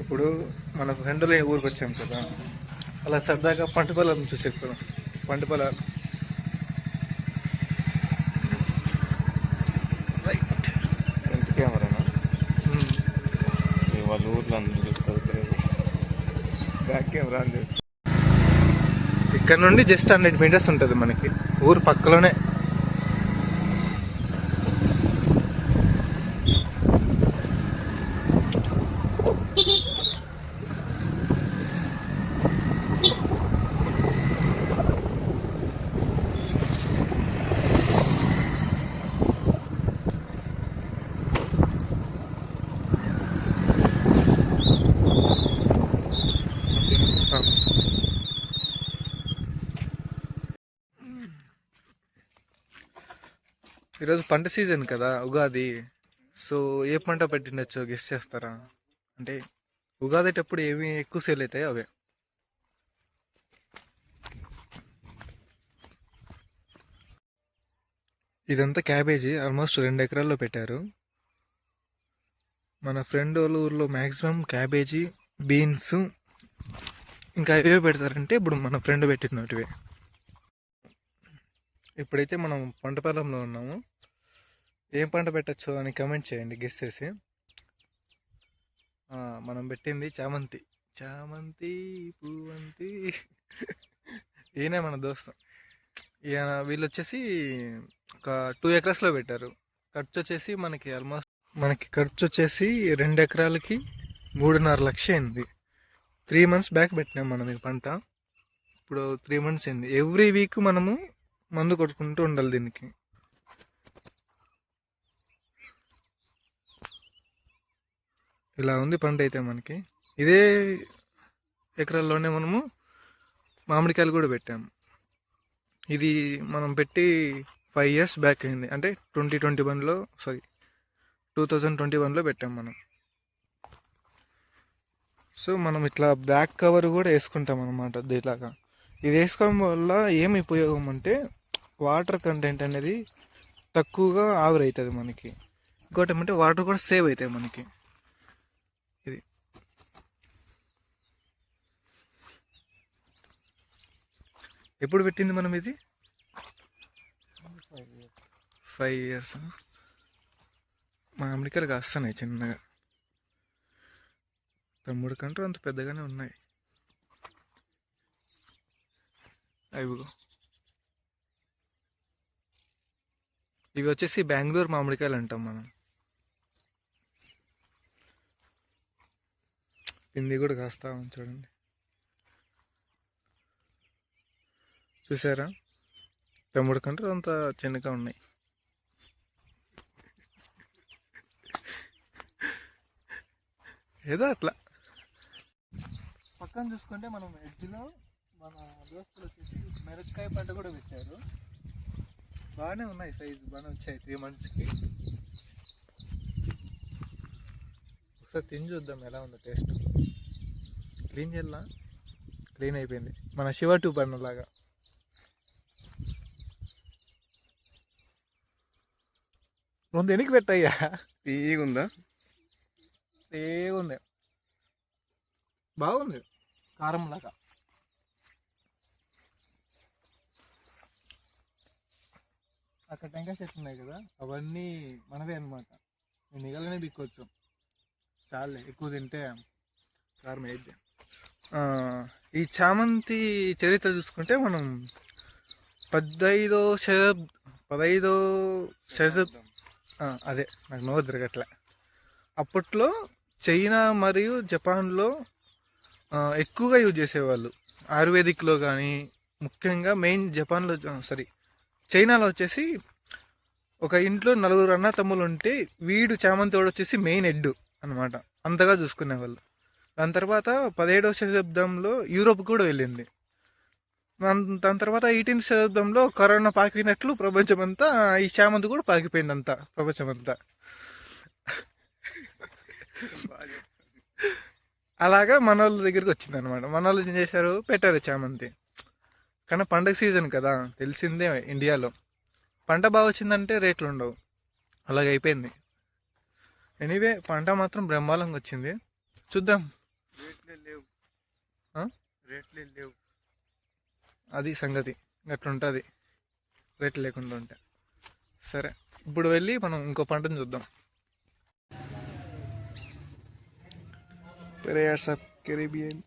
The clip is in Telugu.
ఇప్పుడు మన ఫ్రెండ్లో ఊరికి వచ్చాం కదా, అలా సరదాగా పంట పొలాలను చూసేస్తాం. పంట పొలాలు రైట్. ఫ్రంట్ కెమెరానా? వాళ్ళ ఊర్లో అందరూ చూస్తారు. బ్యాక్ కెమెరా అని చేస్తారు. ఇక్కడ నుండి జస్ట్ 100 మీటర్స్ ఉంటుంది మనకి, ఊరు పక్కలోనే. ఈరోజు పంట సీజన్ కదా, ఉగాది. సో ఏ పంట పెట్టిండొచ్చో గెస్ చేస్తారా? అంటే ఉగాదేటప్పుడు ఏమి ఎక్కువ సేల్ అవుతాయి అవే. ఇదంతా క్యాబేజీ, ఆల్మోస్ట్ 2 ఎకరాల్లో పెట్టారు. మన ఫ్రెండ్ వాళ్ళ ఊర్లో మ్యాక్సిమం క్యాబేజీ, బీన్స్ ఇంకా ఏవే పెడతారంటే ఇప్పుడు మన ఫ్రెండ్ పెట్టినట్టువే. ఇప్పుడైతే మనం పంట పొలంలో ఉన్నాము. ఏం పంట పెట్టచ్చు అని కమెంట్ చేయండి గెస్ చేసి. మనం పెట్టింది చామంతి. చామంతి పువ్వంతి. ఈయనే మన దోస్తు. వీళ్ళు వచ్చేసి ఒక 2 ఎకరాస్లో పెట్టారు. ఖర్చు వచ్చేసి మనకి ఖర్చు వచ్చేసి 2 ఎకరాలకి 3.5 లక్ష అయింది. 3 months బ్యాక్ పెట్టినాం మనం ఈ పంట. ఇప్పుడు 3 months అయింది. ఎవ్రీ వీక్ మనము మందు కొట్టుకుంటూ ఉండాలి దీనికి. ఇలా ఉంది పంట అయితే మనకి. ఇదే ఎకరాల్లోనే మనము మామిడికాయలు కూడా పెట్టాము. ఇది మనం పెట్టి 5 years బ్యాక్ అయింది. అంటే 2021లో పెట్టాం మనం. సో మనం ఇట్లా బ్యాక్ కవర్ కూడా వేసుకుంటాం అనమాట ఇలాగా. ఇది వేసుకోవడం వల్ల ఏమి ఉపయోగం అంటే వాటర్ కంటెంట్ అనేది తక్కువగా ఆవిరైతుంది మనకి. ఇంకోటి ఏమంటే వాటర్ కూడా సేవ్ అవుతాయి మనకి. ఇది ఎప్పుడు పెట్టింది మనం ఇది? 5 years. మామిడికాయలు కాస్తున్నాయి చిన్నగా. తమ్ముడు కంటూ అంత పెద్దగానే ఉన్నాయి. అవిగో ఇవి వచ్చేసి బెంగళూరు మామిడికాయలు అంటాం మనం. పిండి కూడా కాస్తా ఉంది చూడండి. చూసారా? తమ్ముడు కంటూ అంత చిన్నగా ఉన్నాయి. ఏదో అట్లా. పక్కన చూసుకుంటే మనం ఎడ్జ్లో మన దోస్తులు వచ్చేసి మిరపకాయ పంట కూడా పెట్టారు. బాగానే ఉన్నాయి, సైజు బాగానే వచ్చాయి 3 monthsకి. ఒకసారి తిని చూద్దాం ఎలా ఉందో టేస్ట్. క్లీన్ చేయాలా? క్లీన్ అయిపోయింది. మన శివ 2 లాగా. ముందు ఎనికి పెట్టయ్యా. తీగుందా? ఉంది, బాగుంది, కారం లాగా. అక్కడ టెంకాయ చెట్లు ఉన్నాయి కదా, అవన్నీ మనవే అనమాట. మిగలనే బిక్కొచ్చు. చాలే, ఎక్కువ తింటే కారం అయితే. ఈ చామంతి చరిత్ర చూసుకుంటే మనం 15వ శతాబ్దం, అదే నాకు నోరు తిరగట్లే. అప్పట్లో చైనా మరియు జపాన్లో ఎక్కువగా యూజ్ చేసేవాళ్ళు. ఆయుర్వేదిక్లో కానీ, ముఖ్యంగా మెయిన్ జపాన్లో చైనాలో వచ్చేసి ఒక ఇంట్లో 4 అన్న తమ్ములు ఉంటే వీడు చామంతి వాడు వచ్చేసి మెయిన్ హెడ్ అనమాట. అంతగా చూసుకునేవాళ్ళు. దాని తర్వాత 17వ శతాబ్దంలో యూరోప్ కూడా వెళ్ళింది. దాని తర్వాత 18th శతాబ్దంలో కరోనా పాకినట్లు ప్రపంచమంతా ఈ చామంతి కూడా పాకిపోయింది, అంతా ప్రపంచమంతా. అలాగా మన వాళ్ళ దగ్గరికి వచ్చింది అనమాట. మన వాళ్ళు ఏం చేశారు, పెట్టారు చామంతి. కానీ పండగ సీజన్ కదా, తెలిసిందే ఇండియాలో. పంట బాగా వచ్చిందంటే రేట్లు ఉండవు. అలాగైపోయింది. ఎనీవే పంట మాత్రం బ్రహ్మాండంగా వచ్చింది. చూద్దాం రేట్లే లేవు. ఆ? రేట్లే లేవు. అది సంగతి, అట్లుంటుంది రేట్లు లేకుండా ఉంటే. సరే, ఇప్పుడు వెళ్ళి మనం ఇంకో పంటను చూద్దాం. పెరియర్స్ ఆఫ్ కెరీబియన్.